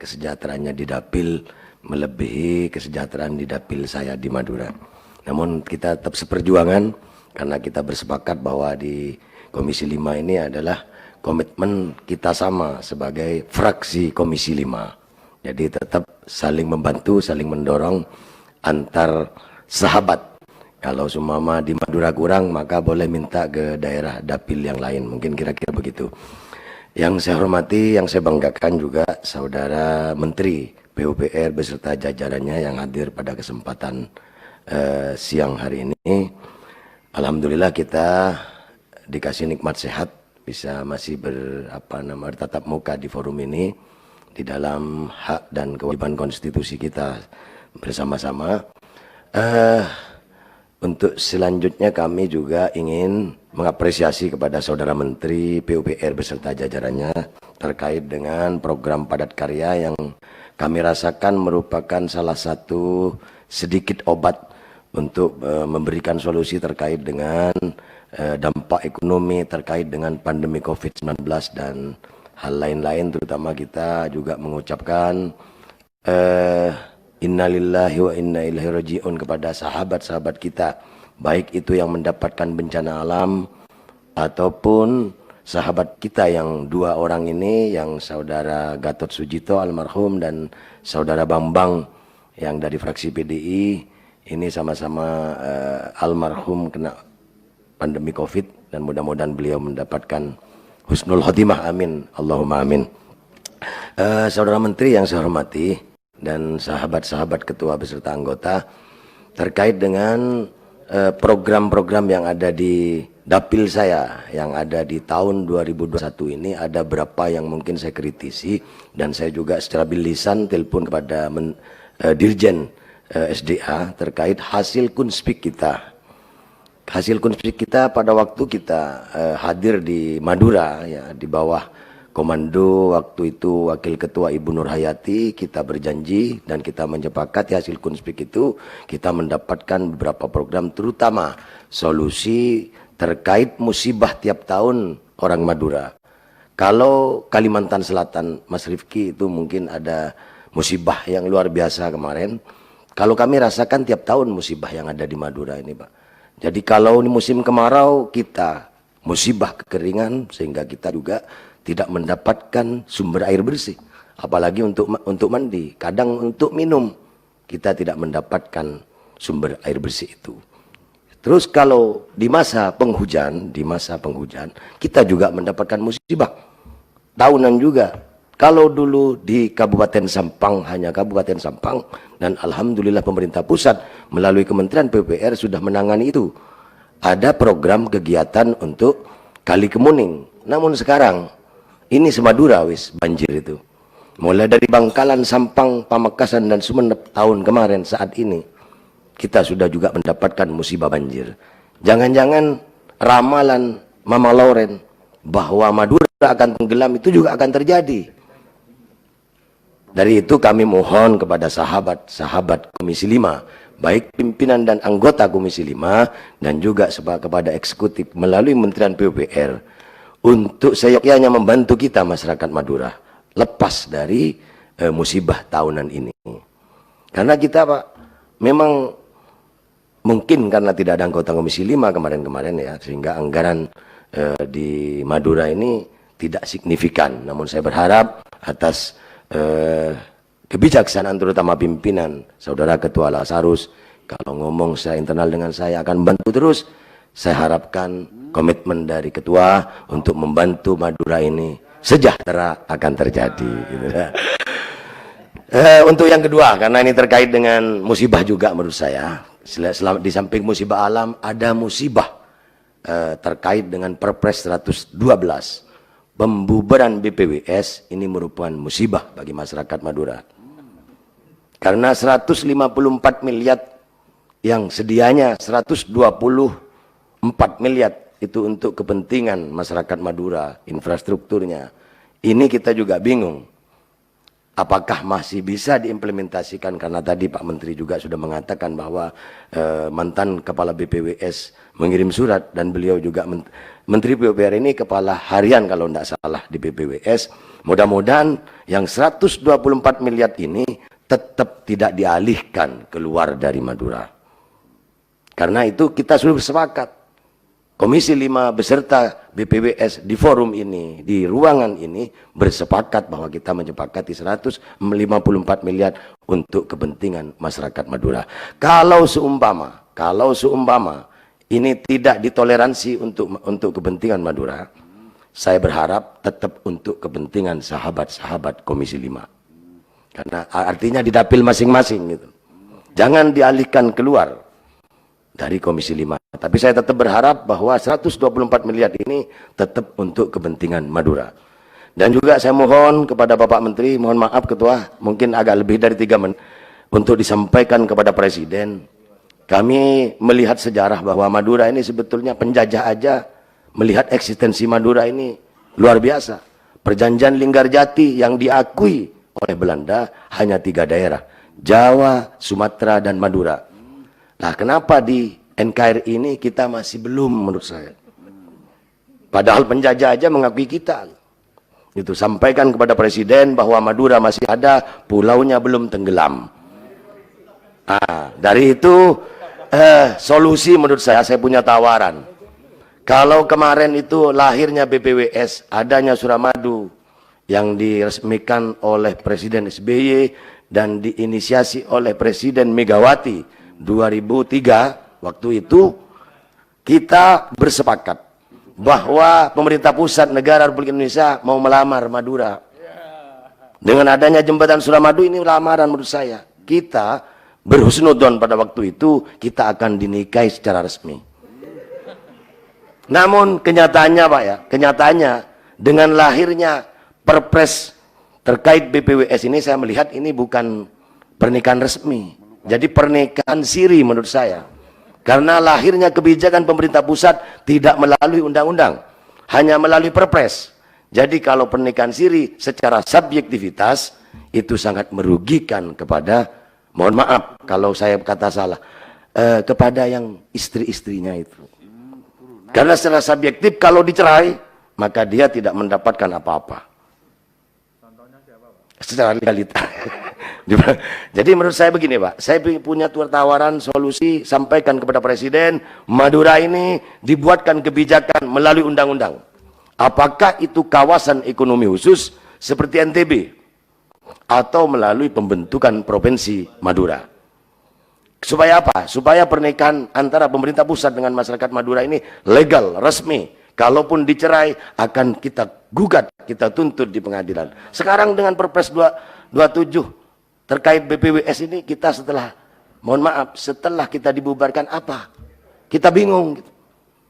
kesejahteraannya di Dapil melebihi kesejahteraan di Dapil saya di Madura. Namun kita tetap seperjuangan karena kita bersepakat bahwa di Komisi 5 ini adalah komitmen kita sama sebagai fraksi Komisi 5. Jadi tetap saling membantu, saling mendorong antar sahabat. Kalau sumama di Madura kurang, maka boleh minta ke daerah Dapil yang lain. Mungkin kira-kira begitu. Yang saya hormati, yang saya banggakan juga Saudara Menteri PUPR beserta jajarannya yang hadir pada kesempatan siang hari ini. Alhamdulillah kita dikasih nikmat sehat, bisa masih bertatap muka di forum ini di dalam hak dan kewajiban konstitusi kita bersama-sama. Untuk selanjutnya kami juga ingin mengapresiasi kepada Saudara Menteri PUPR beserta jajarannya terkait dengan program padat karya yang kami rasakan merupakan salah satu sedikit obat untuk memberikan solusi terkait dengan dampak ekonomi terkait dengan pandemi COVID-19 dan hal lain-lain, terutama kita juga mengucapkan innalillahi wa inna ilaihi raji'un kepada sahabat-sahabat kita, baik itu yang mendapatkan bencana alam ataupun sahabat kita yang dua orang ini, yang Saudara Gatot Sujito almarhum dan Saudara Bambang yang dari fraksi PDI ini sama-sama almarhum kena pandemi COVID, dan mudah-mudahan beliau mendapatkan husnul khotimah, amin, Allahumma amin. Saudara Menteri yang saya hormati dan sahabat-sahabat ketua beserta anggota, terkait dengan program-program yang ada di Dapil saya yang ada di tahun 2021 ini, ada berapa yang mungkin saya kritisi, dan saya juga secara bilisan telepon kepada Dirjen SDA terkait hasil kunspik kita. Hasil kunspik kita pada waktu kita hadir di Madura, ya, di bawah komando waktu itu Wakil Ketua Ibu Nur Hayati, kita berjanji dan kita menyepakati hasil kunspik itu kita mendapatkan beberapa program, terutama solusi terkait musibah tiap tahun orang Madura. Kalau Kalimantan Selatan, Mas Rifki, itu mungkin ada musibah yang luar biasa kemarin. Kalau kami rasakan tiap tahun musibah yang ada di Madura ini, Pak. Jadi kalau ini musim kemarau, kita musibah kekeringan, sehingga kita juga tidak mendapatkan sumber air bersih, apalagi untuk mandi, kadang untuk minum kita tidak mendapatkan sumber air bersih itu. Terus kalau di masa penghujan kita juga mendapatkan musibah tahunan juga. Kalau dulu di Kabupaten Sampang, hanya Kabupaten Sampang, dan alhamdulillah pemerintah pusat melalui Kementerian PUPR sudah menangani itu, ada program kegiatan untuk Kali Kemuning. Namun sekarang ini semadura wis banjir itu. Mulai dari Bangkalan, Sampang, Pamekasan dan Sumeneb tahun kemarin saat ini kita sudah juga mendapatkan musibah banjir. Jangan-jangan ramalan Mama Lauren bahwa Madura akan tenggelam itu juga akan terjadi. Dari itu kami mohon kepada sahabat-sahabat Komisi 5, baik pimpinan dan anggota Komisi 5 dan juga kepada eksekutif melalui Kementerian PUPR, untuk seyogyanya membantu kita masyarakat Madura lepas dari musibah tahunan ini. Karena kita, Pak, memang mungkin karena tidak ada anggota Komisi 5 kemarin-kemarin, ya, sehingga anggaran di Madura ini tidak signifikan. Namun saya berharap atas kebijaksanaan terutama pimpinan Saudara Ketua Lasarus, kalau ngomong secara internal dengan saya akan bantu terus. Saya harapkan komitmen dari Ketua untuk membantu Madura ini sejahtera akan terjadi, gitu. Untuk yang kedua, karena ini terkait dengan musibah juga menurut saya, di samping musibah alam ada musibah terkait dengan Perpres 112, pembubaran BPWS. Ini merupakan musibah bagi masyarakat Madura, karena 154 miliar yang sedianya 124 miliar itu untuk kepentingan masyarakat Madura, infrastrukturnya. Ini kita juga bingung apakah masih bisa diimplementasikan, karena tadi Pak Menteri juga sudah mengatakan bahwa mantan Kepala BPWS mengirim surat, dan beliau juga Menteri PUPR ini kepala harian kalau tidak salah di BPWS, Mudah-mudahan yang 124 miliar ini tetap tidak dialihkan keluar dari Madura. Karena itu kita sudah bersepakat. Komisi 5 beserta BPWS di forum ini, di ruangan ini bersepakat bahwa kita menyepakati 154 miliar untuk kepentingan masyarakat Madura. Kalau seumpama ini tidak ditoleransi untuk kepentingan Madura, saya berharap tetap untuk kepentingan sahabat-sahabat Komisi 5. Karena artinya di dapil masing-masing gitu. Jangan dialihkan keluar dari Komisi 5. Tapi saya tetap berharap bahwa 124 miliar ini tetap untuk kepentingan Madura. Dan juga saya mohon kepada Bapak Menteri, mohon maaf Ketua, mungkin agak lebih dari 3 menit, untuk disampaikan kepada Presiden. Kami melihat sejarah bahwa Madura ini sebetulnya penjajah aja melihat eksistensi Madura ini luar biasa. Perjanjian Linggarjati yang diakui oleh Belanda hanya 3 daerah, Jawa, Sumatera, dan Madura. Nah, kenapa di NKRI ini kita masih belum, menurut saya? Padahal penjajah aja mengakui kita. Itu sampaikan kepada Presiden bahwa Madura masih ada, pulaunya belum tenggelam. Nah, dari itu solusi menurut saya punya tawaran. Kalau kemarin itu lahirnya BPWS, adanya Suramadu yang diresmikan oleh Presiden SBY dan diinisiasi oleh Presiden Megawati 2003, waktu itu kita bersepakat bahwa pemerintah pusat negara Republik Indonesia mau melamar Madura. Dengan adanya jembatan Suramadu ini lamaran menurut saya. Kita berhusnudon pada waktu itu, kita akan dinikahi secara resmi. Namun kenyataannya Pak ya, kenyataannya dengan lahirnya Perpres terkait BPWS ini, saya melihat ini bukan pernikahan resmi. Jadi pernikahan siri menurut saya. Karena lahirnya kebijakan pemerintah pusat tidak melalui undang-undang, hanya melalui Perpres. Jadi kalau pernikahan siri secara subjektivitas itu sangat merugikan kepada, mohon maaf kalau saya kata salah, kepada yang istri-istrinya itu. Karena secara subjektif kalau dicerai, maka dia tidak mendapatkan apa-apa. Contohnya siapa, Pak? Secara legalitas. Jadi menurut saya begini Pak, saya punya tawaran solusi, sampaikan kepada Presiden, Madura ini dibuatkan kebijakan melalui undang-undang. Apakah itu kawasan ekonomi khusus seperti NTB, atau melalui pembentukan Provinsi Madura. Supaya apa? Supaya pernikahan antara pemerintah pusat dengan masyarakat Madura ini legal, resmi. Kalaupun dicerai akan kita gugat, kita tuntut di pengadilan. Sekarang dengan Perpres 27 terkait BPWS ini, kita setelah, mohon maaf, setelah kita dibubarkan apa? Kita bingung.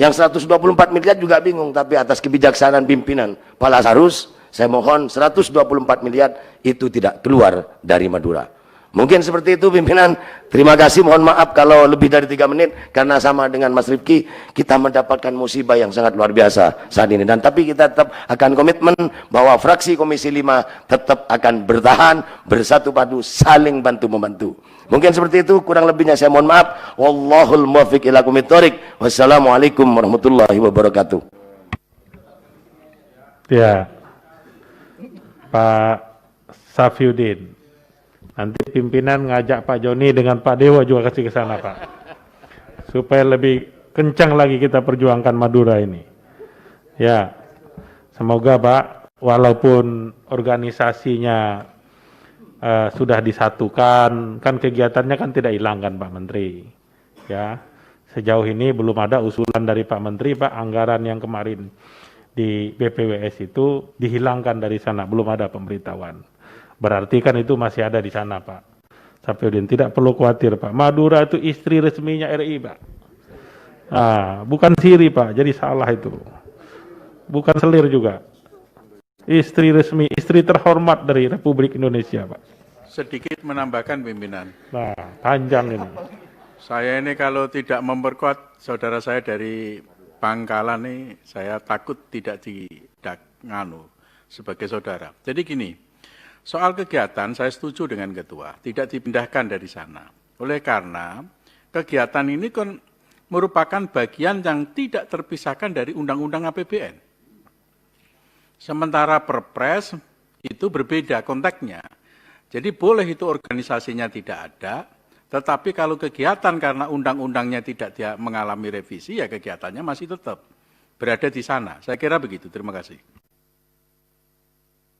Yang 124 miliar juga bingung, tapi atas kebijaksanaan pimpinan Pak Lazarus, saya mohon 124 miliar itu tidak keluar dari Madura. Mungkin seperti itu pimpinan. Terima kasih, mohon maaf kalau lebih dari 3 menit, karena sama dengan Mas Rifki, kita mendapatkan musibah yang sangat luar biasa saat ini. Dan tapi kita tetap akan komitmen bahwa fraksi Komisi 5 tetap akan bertahan, bersatu padu, saling bantu-membantu. Mungkin seperti itu, kurang lebihnya saya mohon maaf. Wallahul muwaffiq ila aqwamit thoriq. Wassalamualaikum warahmatullahi wabarakatuh. Ya, Pak Safiuddin. Nanti pimpinan ngajak Pak Joni dengan Pak Dewa juga kasih ke sana Pak. Supaya lebih kencang lagi kita perjuangkan Madura ini. Ya, semoga Pak, walaupun organisasinya sudah disatukan, kan kegiatannya kan tidak hilang kan Pak Menteri. Ya, sejauh ini belum ada usulan dari Pak Menteri, Pak, anggaran yang kemarin di BPWS itu dihilangkan dari sana, belum ada pemberitahuan. Berarti kan itu masih ada di sana Pak Safiuddin, tidak perlu khawatir Pak. Madura itu istri resminya RI Pak. Bukan siri Pak, jadi salah itu. Bukan selir juga. Istri resmi, istri terhormat dari Republik Indonesia Pak. Sedikit menambahkan pimpinan. Nah, panjang ini. Saya ini kalau tidak memperkuat saudara saya dari Bangkalan nih, saya takut tidak nganu sebagai saudara. Jadi gini, soal kegiatan saya setuju dengan Ketua, tidak dipindahkan dari sana. Oleh karena kegiatan ini kan merupakan bagian yang tidak terpisahkan dari Undang-Undang APBN. Sementara Perpres itu berbeda konteksnya. Jadi boleh itu organisasinya tidak ada, tetapi kalau kegiatan karena undang-undangnya tidak mengalami revisi, ya kegiatannya masih tetap berada di sana. Saya kira begitu. Terima kasih.